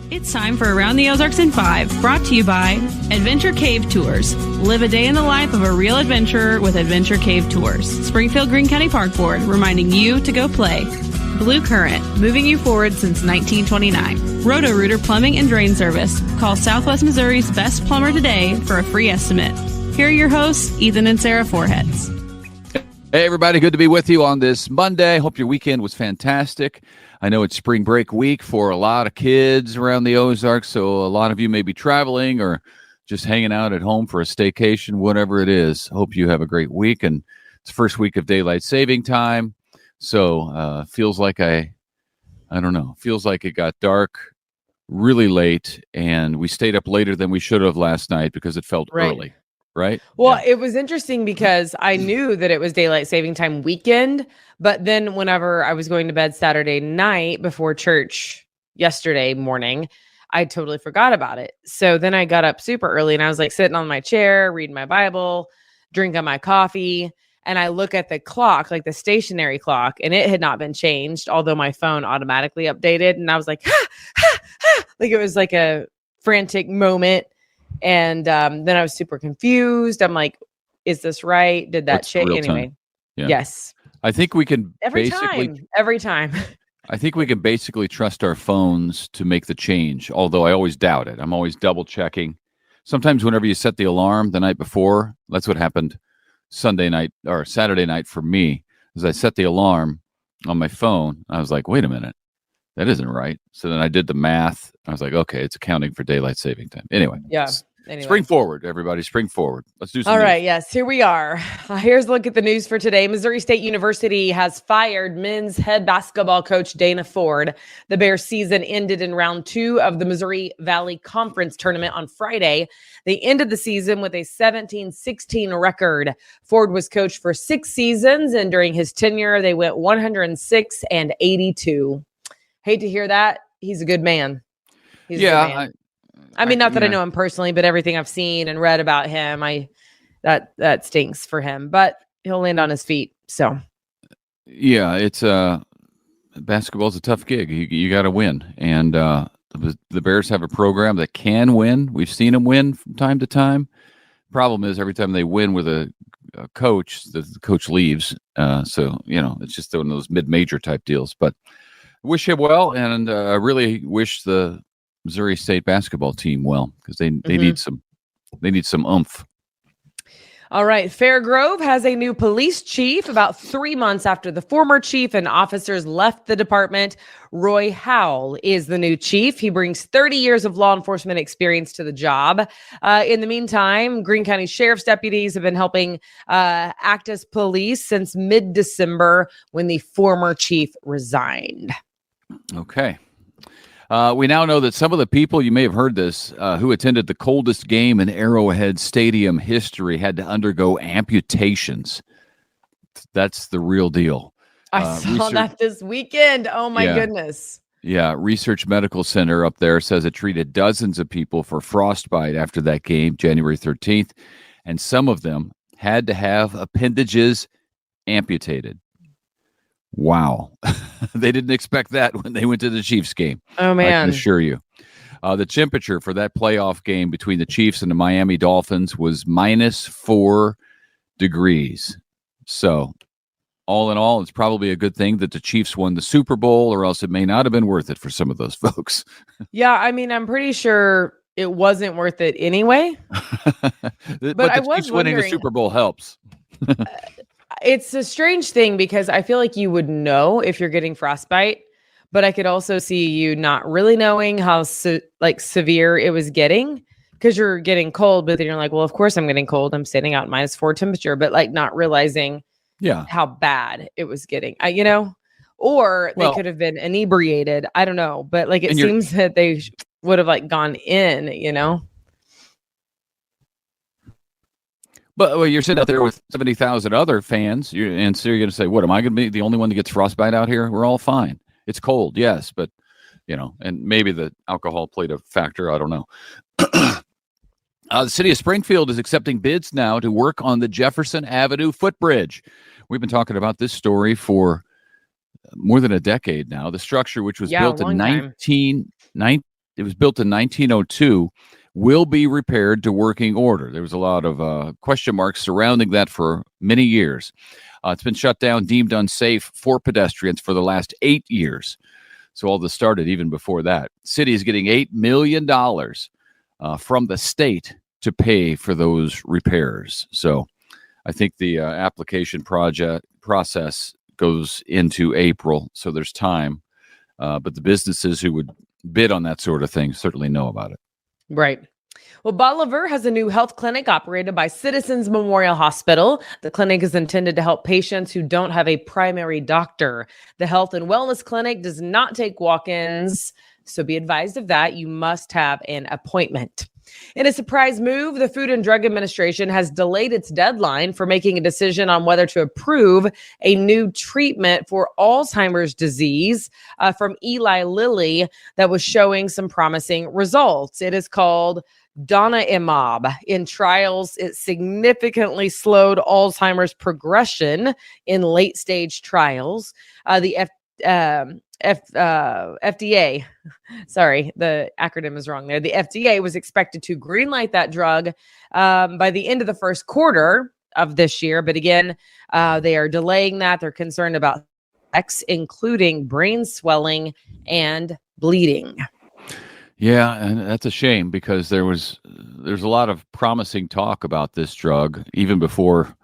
It's time for Around the Ozarks in 5, brought to you by Adventure Cave Tours. Live a day in the life of a real adventurer with Adventure Cave Tours. Springfield Green County Park Board, reminding you to go play. Blue Current, moving you forward since 1929. Roto-Rooter Plumbing and Drain Service. Call Southwest Missouri's best plumber today for a free estimate. Here are your hosts, Ethan and Sarah Foreheads. Hey, everybody. Good to be with you on this Monday. Hope your weekend was fantastic. I know it's spring break week for a lot of kids around the Ozarks, so a lot of you may be traveling or just hanging out at home for a staycation, whatever it is. Hope you have a great week, and it's the first week of daylight saving time, so feels like feels like it got dark really late, and we stayed up later than we should have last night because it felt early. Right? Well, It was interesting because I knew that it was daylight saving time weekend, but then whenever I was going to bed Saturday night before church yesterday morning, I totally forgot about it. So then I got up super early and I was like sitting on my chair, reading my Bible, drinking my coffee, and I look at the clock, like the stationary clock, and it had not been changed, although my phone automatically updated. And I was like, like it was like a frantic moment. And then I was super confused. I'm like, is this right? Did that change? Anyway, yes. I think we can every time. I think we can basically trust our phones to make the change, although I always doubt it. I'm always double checking. Sometimes whenever you set the alarm the night before, that's what happened Sunday night or Saturday night for me, is I set the alarm on my phone. I was like, wait a minute. That isn't right. So then I did the math. I was like, okay, it's accounting for daylight saving time. Anyway. Yeah. Spring forward, everybody. Spring forward. Let's do some All news. right. Yes, here we are. Here's a look at the news for today. Missouri State University has fired men's head basketball coach Dana Ford. The Bears season ended in round 2 of the Missouri Valley Conference tournament on Friday. They ended the season with a 17-16 record. Ford was coached for 6 seasons, and during his tenure, they went 106-82. Hate to hear that. He's a good man. He's a good man. I mean, not that I know him personally, but everything I've seen and read about him, that stinks for him. But he'll land on his feet. So, yeah, it's basketball's a tough gig. You got to win, and the Bears have a program that can win. We've seen them win from time to time. Problem is, every time they win with a coach, the coach leaves. So it's just one of those mid-major type deals. But wish him well, and I really wish the Missouri State basketball team well, because they need some oomph. All right. Fairgrove has a new police chief about 3 months after the former chief and officers left the department. Roy Howell is the new chief. He brings 30 years of law enforcement experience to the job. In the meantime, Greene County Sheriff's deputies have been helping act as police since mid-December when the former chief resigned. Okay. We now know that some of the people, you may have heard this, who attended the coldest game in Arrowhead Stadium history had to undergo amputations. That's the real deal. I saw that this weekend. Oh, my goodness. Yeah. Research Medical Center up there says it treated dozens of people for frostbite after that game, January 13th, and some of them had to have appendages amputated. Wow. They didn't expect that when they went to the Chiefs game. Oh, man. I can assure you. The temperature for that playoff game between the Chiefs and the Miami Dolphins was -4 degrees. So, all in all, it's probably a good thing that the Chiefs won the Super Bowl, or else it may not have been worth it for some of those folks. Yeah, I mean, I'm pretty sure it wasn't worth it anyway. but the Chiefs winning the Super Bowl helps. It's a strange thing because I feel like you would know if you're getting frostbite, but I could also see you not really knowing how severe it was getting, because you're getting cold, but then you're like, well, of course I'm getting cold. I'm standing out in -4 temperature, but like not realizing how bad it was getting, or they could have been inebriated. I don't know, but like it seems that they would have like gone in. But you're sitting out there with 70,000 other fans, and so you're going to say, what, am I going to be the only one that gets frostbite out here? We're all fine. It's cold, yes, but, and maybe the alcohol played a factor. I don't know. The city of Springfield is accepting bids now to work on the Jefferson Avenue footbridge. We've been talking about this story for more than a decade now. The structure, which was built in it was built in 1902, will be repaired to working order. There was a lot of question marks surrounding that for many years. It's been shut down, deemed unsafe for pedestrians for the last 8 years. So all this started even before that. City is getting $8 million from the state to pay for those repairs. So I think the application process goes into April, so there's time. But the businesses who would bid on that sort of thing certainly know about it. Right. Well, Bolivar has a new health clinic operated by Citizens Memorial Hospital. The clinic is intended to help patients who don't have a primary doctor. The health and wellness clinic does not take walk-ins, so be advised of that. You must have an appointment. In a surprise move, the Food and Drug Administration has delayed its deadline for making a decision on whether to approve a new treatment for Alzheimer's disease from Eli Lilly that was showing some promising results. It is called donanemab. In trials, it significantly slowed Alzheimer's progression in late-stage trials. The FDA, sorry, the acronym is wrong there. The FDA was expected to greenlight that drug by the end of the first quarter of this year. But again, they are delaying that. They're concerned about effects, including brain swelling and bleeding. Yeah, and that's a shame because there's a lot of promising talk about this drug even before,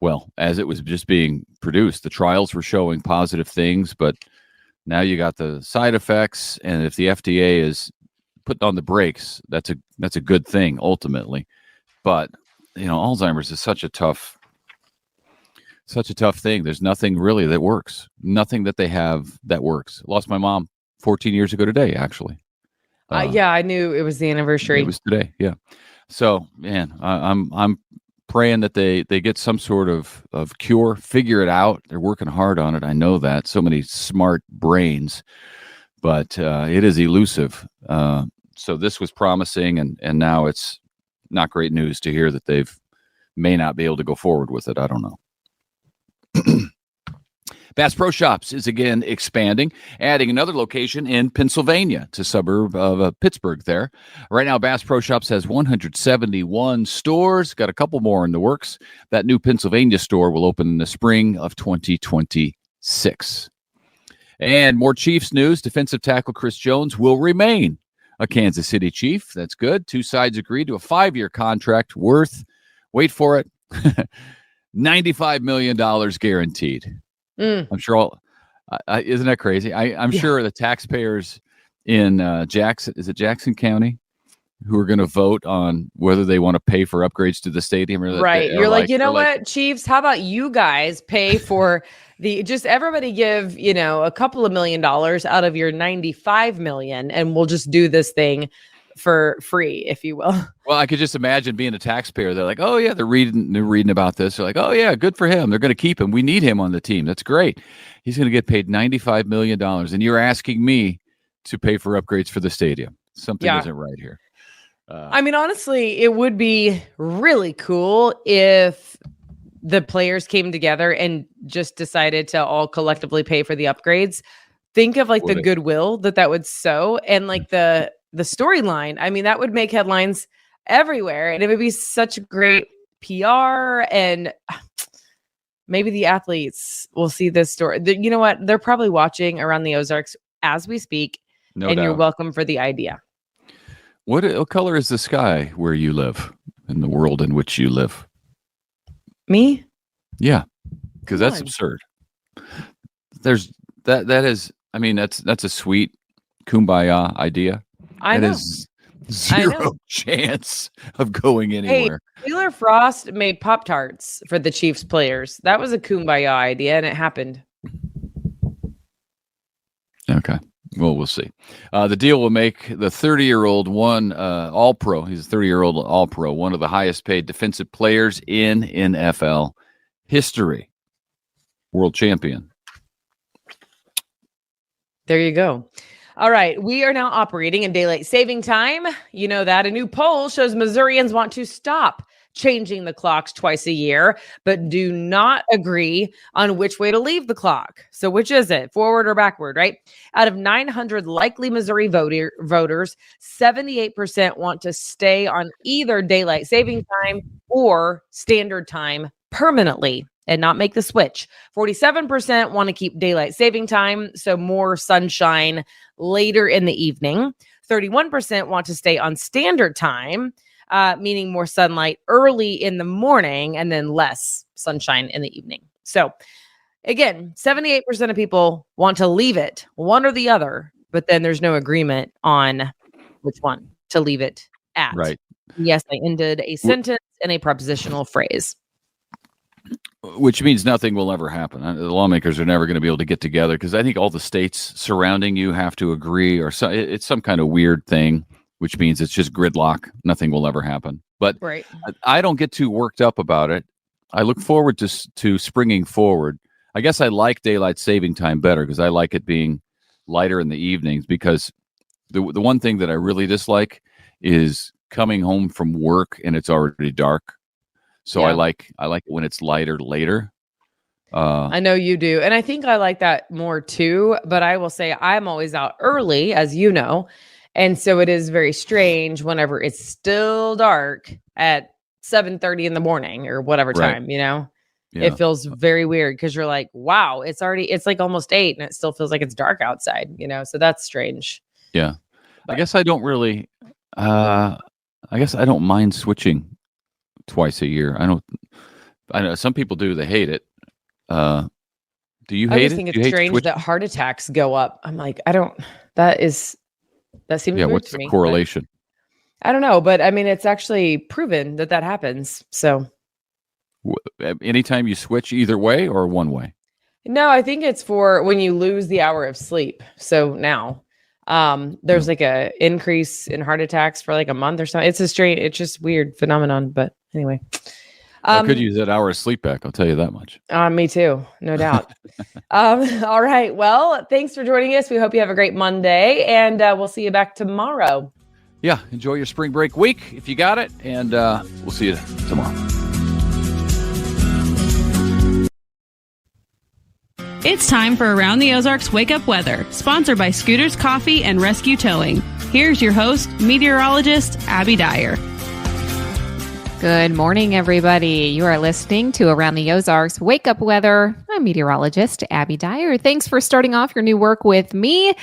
well, as it was just being produced. The trials were showing positive things, but now you got the side effects, and if the FDA is putting on the brakes, that's a good thing ultimately. But Alzheimer's is such a tough thing. There's nothing really that works. Nothing that they have that works. I lost my mom 14 years ago today, actually. Yeah, I knew it was the anniversary. It was today. Yeah. So, man, I'm praying that they get some sort of cure, figure it out. They're working hard on it. I know that. So many smart brains, but it is elusive. So this was promising, and now it's not great news to hear that they've may not be able to go forward with it. I don't know. Bass Pro Shops is again expanding, adding another location in Pennsylvania, to suburb of Pittsburgh there. Right now, Bass Pro Shops has 171 stores, got a couple more in the works. That new Pennsylvania store will open in the spring of 2026. And more Chiefs news. Defensive tackle Chris Jones will remain a Kansas City Chief. That's good. Two sides agreed to a 5-year contract worth, wait for it, $95 million guaranteed. I'm sure isn't that crazy? I'm sure the taxpayers in Jackson County who are going to vote on whether they want to pay for upgrades to the stadium. Right. You're like, you know what, Chiefs, how about you guys pay for just everybody give, a couple of $1 million out of your 95 million, and we'll just do this thing for free, if you will. Well, I could just imagine being a taxpayer. They're like, oh yeah, they're reading about this. They're like, oh yeah, good for him. They're going to keep him. We need him on the team. That's great. He's going to get paid $95 million. And you're asking me to pay for upgrades for the stadium. Something isn't right here. I mean, honestly, it would be really cool if the players came together and just decided to all collectively pay for the upgrades. Think of the goodwill that would sow, and the storyline. I mean, that would make headlines everywhere, and it would be such great PR, and maybe the athletes will see this story. You know what? They're probably watching Around the Ozarks as we speak, no and doubt. You're welcome for the idea. What color is the sky where you live, in the world in which you live? Me? Yeah, because that's absurd. There's that is. I mean, that's a sweet kumbaya idea. I know. Is zero chance of going anywhere. Hey, Taylor Frost made Pop-Tarts for the Chiefs players. That was a kumbaya idea, and it happened. Okay. Well, we'll see. The deal will make the 30-year-old one All-Pro. He's a 30-year-old All-Pro, one of the highest-paid defensive players in NFL history. World champion. There you go. All right. We are now operating in daylight saving time. You know that. A new poll shows Missourians want to stop changing the clocks twice a year, but do not agree on which way to leave the clock. So which is it, forward or backward, right? Out of 900 likely Missouri voters, 78% want to stay on either daylight saving time or standard time permanently and not make the switch. 47% want to keep daylight saving time, so more sunshine later in the evening. 31% want to stay on standard time, meaning more sunlight early in the morning and then less sunshine in the evening. So again, 78% of people want to leave it one or the other, but then there's no agreement on which one to leave it at. Right. Yes, I ended a sentence in a prepositional phrase. Which means nothing will ever happen. The lawmakers are never going to be able to get together because I think all the states surrounding you have to agree, or so, it's some kind of weird thing, which means it's just gridlock. Nothing will ever happen. But right. I don't get too worked up about it. I look forward to springing forward. I guess I like daylight saving time better because I like it being lighter in the evenings, because the one thing that I really dislike is coming home from work and it's already dark. So yeah. I like it when it's lighter later. I know you do. And I think I like that more too, but I will say I'm always out early, as you know. And so it is very strange whenever it's still dark at 7:30 in the morning or whatever time, you know. Yeah. It feels very weird because you're like, wow, it's like almost 8 and it still feels like it's dark outside, you know. So that's strange. Yeah. But I guess I don't really I don't mind switching twice a year. I know some people do. They hate it. Do you hate it? I just think it's strange that heart attacks go up. I'm like, that seems weird what's to the me, correlation? I don't know, but I mean, it's actually proven that happens. So anytime you switch either way or one way? No, I think it's for when you lose the hour of sleep. So now there's like a increase in heart attacks for like a month or something. It's just weird phenomenon. But anyway, I could use that hour of sleep back. I'll tell you that much. Me too. No doubt. All right. Well, thanks for joining us. We hope you have a great Monday, and we'll see you back tomorrow. Yeah. Enjoy your spring break week if you got it. And we'll see you tomorrow. It's time for Around the Ozarks Wake Up Weather, sponsored by Scooters Coffee and Rescue Towing. Here's your host, meteorologist Abby Dyer. Good morning, everybody. You are listening to Around the Ozarks Wake Up Weather. I'm meteorologist Abby Dyer. Thanks for starting off your new work with me.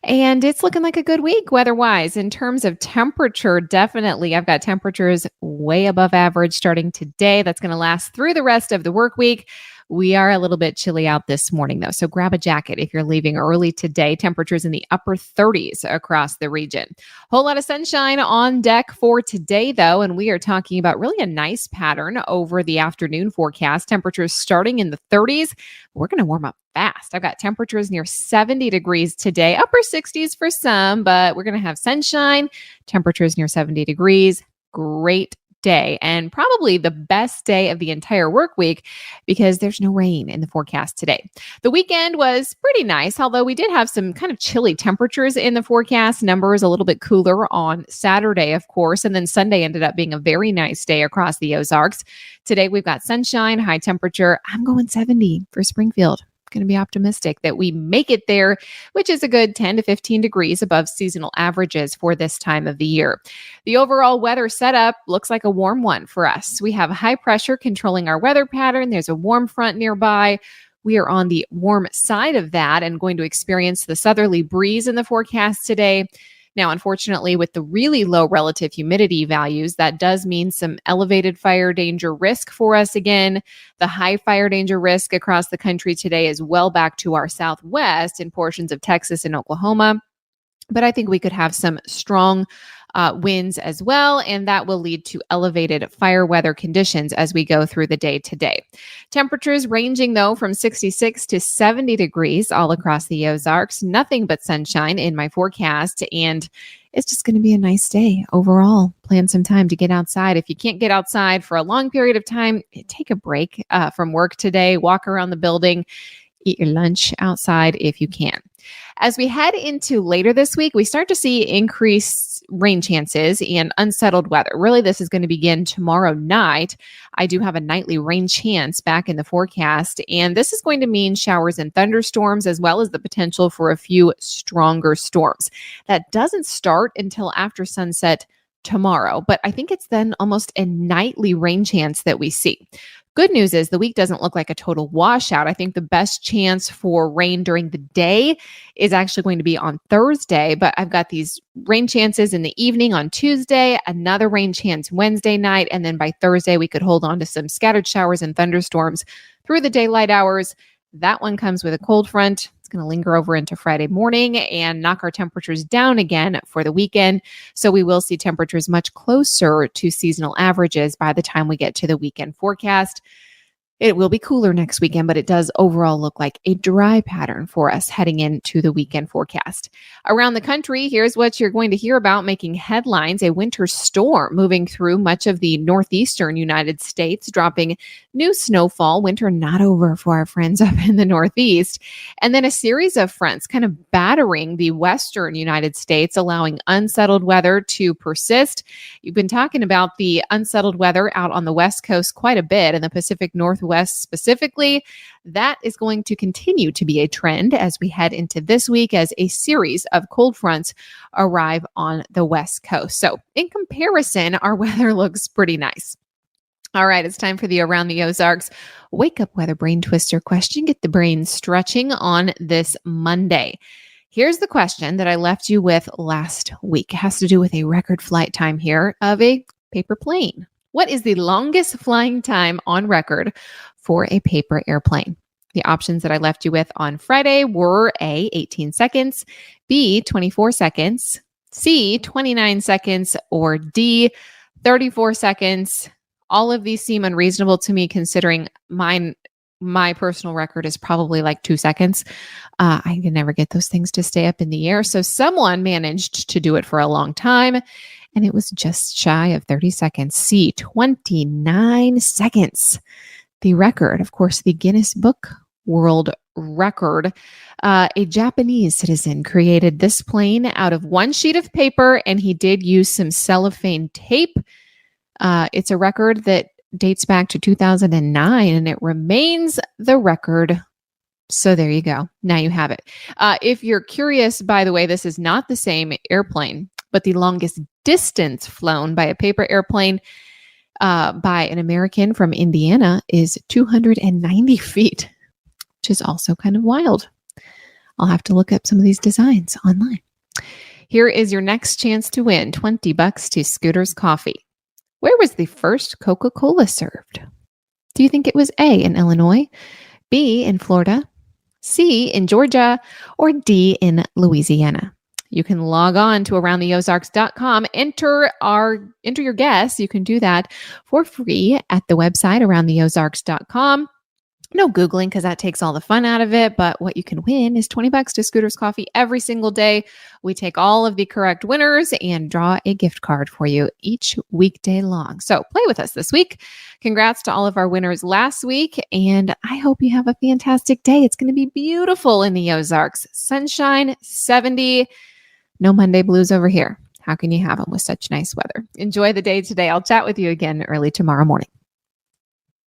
And it's looking like a good week weather-wise. In terms of temperature, definitely I've got temperatures way above average starting today. That's going to last through the rest of the work week. We are a little bit chilly out this morning, though, so grab a jacket if you're leaving early today. Temperatures in the upper 30s across the region. Whole lot of sunshine on deck for today, though, and we are talking about really a nice pattern over the afternoon forecast. Temperatures starting in the 30s. We're going to warm up fast. I've got temperatures near 70 degrees today, upper 60s for some, but we're going to have sunshine, temperatures near 70 degrees. Great day, and probably the best day of the entire work week because there's no rain in the forecast today. The weekend was pretty nice, although we did have some kind of chilly temperatures in the forecast. Numbers a little bit cooler on Saturday, of course, and then Sunday ended up being a very nice day across the Ozarks. Today we've got sunshine, high temperature. I'm going 70 for Springfield. Going to be optimistic that we make it there, which is a good 10 to 15 degrees above seasonal averages for this time of the year. The overall weather setup looks like a warm one for us. We have high pressure controlling our weather pattern. There's a warm front nearby. We are on the warm side of that and going to experience the southerly breeze in the forecast today. Now, unfortunately, with the really low relative humidity values, that does mean some elevated fire danger risk for us again. The high fire danger risk across the country today is well back to our southwest in portions of Texas and Oklahoma. But I think we could have some strong winds as well, and that will lead to elevated fire weather conditions as we go through the day today. Temperatures ranging, though, from 66 to 70 degrees all across the Ozarks. Nothing but sunshine in my forecast, and it's just going to be a nice day overall. Plan some time to get outside. If you can't get outside for a long period of time, take a break from work today, walk around the building. eat your lunch outside if you can. As we head into later this week, we start to see increased rain chances and unsettled weather. Really, this is going to begin tomorrow night. I do have a nightly rain chance back in the forecast, and this is going to mean showers and thunderstorms, as well as the potential for a few stronger storms. That doesn't start until after sunset tomorrow, but I think it's then almost a nightly rain chance that we see. Good news is the week doesn't look like a total washout. I think the best chance for rain during the day is actually going to be on Thursday, but I've got these rain chances in the evening on Tuesday, another rain chance Wednesday night, and then by Thursday we could hold on to some scattered showers and thunderstorms through the daylight hours. That one comes with a cold front. It's going to linger over into Friday morning and knock our temperatures down again for the weekend. So we will see temperatures much closer to seasonal averages by the time we get to the weekend forecast. It will be cooler next weekend, but it does overall look like a dry pattern for us heading into the weekend forecast. Around the country, here's what you're going to hear about making headlines. A winter storm moving through much of the northeastern United States, dropping new snowfall. Winter not over for our friends up in the Northeast. And then a series of fronts kind of battering the western United States, allowing unsettled weather to persist. You've been talking about the unsettled weather out on the West Coast quite a bit, in the Pacific Northwest specifically. That is going to continue to be a trend as we head into this week, as a series of cold fronts arrive on the West Coast. So in comparison, our weather looks pretty nice. All right, it's time for the Around the Ozarks Wake Up Weather Brain Twister question. Get the brain stretching on this Monday. Here's the question that I left you with last week. It has to do with a record flight time here of a paper plane. What is the longest flying time on record for a paper airplane? The options that I left you with on Friday were A, 18 seconds, B, 24 seconds, C, 29 seconds, or D, 34 seconds. All of these seem unreasonable to me, considering my personal record is probably like 2 seconds. I can never get those things to stay up in the air. So someone managed to do it for a long time, and it was just shy of 30 seconds. C, 29 seconds. The record, of course, the Guinness Book World Record. A Japanese citizen created this plane out of one sheet of paper, and he did use some cellophane tape. It's a record that dates back to 2009, and it remains the record. So there you go. Now you have it. If you're curious, by the way, this is not the same airplane, but the longest distance flown by a paper airplane by an American from Indiana is 290 feet, which is also kind of wild. I'll have to look up some of these designs online. Here is your next chance to win $20 to Scooter's Coffee. Where was the first Coca-Cola served? Do you think it was A, in Illinois, B, in Florida, C, in Georgia, or D, in Louisiana? You can log on to aroundtheozarks.com, enter your guess. You can do that for free at the website aroundtheozarks.com. No Googling, because that takes all the fun out of it. But what you can win is $20 to Scooter's Coffee every single day. We take all of the correct winners and draw a gift card for you each weekday long. So play with us this week. Congrats to all of our winners last week. And I hope you have a fantastic day. It's going to be beautiful in the Ozarks. Sunshine, 70. No Monday blues over here. How can you have them with such nice weather? Enjoy the day today. I'll chat with you again early tomorrow morning.